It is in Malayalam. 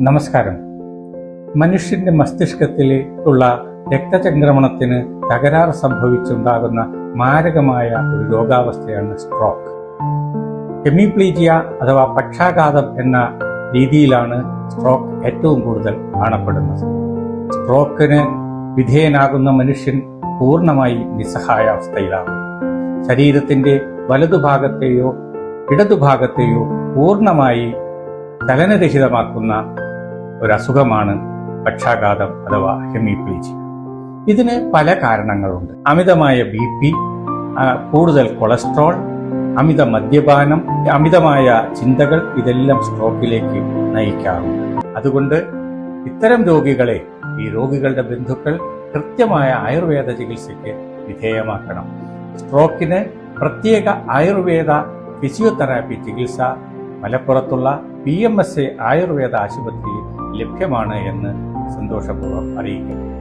നമസ്കാരം. മനുഷ്യന്റെ മസ്തിഷ്കത്തിലുള്ള രക്തചംക്രമണത്തിന് തകരാറ് സംഭവിച്ചുണ്ടാകുന്ന മാരകമായ ഒരു രോഗാവസ്ഥയാണ് സ്ട്രോക്ക്. ഹെമിപ്ലീജിയ അഥവാ പക്ഷാഘാതം എന്ന രീതിയിലാണ് സ്ട്രോക്ക് ഏറ്റവും കൂടുതൽ കാണപ്പെടുന്നത്. സ്ട്രോക്കിന് വിധേയനാകുന്ന മനുഷ്യൻ പൂർണ്ണമായി നിസ്സഹായാവസ്ഥയിലാണ്. ശരീരത്തിന്റെ വലതുഭാഗത്തെയോ ഇടതുഭാഗത്തെയോ പൂർണ്ണമായി ചലനരഹിതമാക്കുന്ന ഒരസുഖമാണ് പക്ഷാഘാതം അഥവാ ഹെമിപ്ലീജിയ. ഇതിന് പല കാരണങ്ങളുണ്ട്. അമിതമായ BP, കൂടുതൽ കൊളസ്ട്രോൾ, അമിത മദ്യപാനം, അമിതമായ ചിന്തകൾ ഇതെല്ലാം സ്ട്രോക്കിലേക്ക് നയിക്കാറുണ്ട്. അതുകൊണ്ട് ഇത്തരം രോഗികളെ, ഈ രോഗികളുടെ ബന്ധുക്കൾ കൃത്യമായ ആയുർവേദ ചികിത്സയ്ക്ക് വിധേയമാക്കണം. സ്ട്രോക്കിന് പ്രത്യേക ആയുർവേദ ഫിസിയോതെറാപ്പി ചികിത്സ മലപ്പുറത്തുള്ള PMSA ആയുർവേദ ആശുപത്രിയിൽ ലഭ്യമാണ് എന്ന് സന്തോഷപൂർവ്വം അറിയിക്കുന്നു.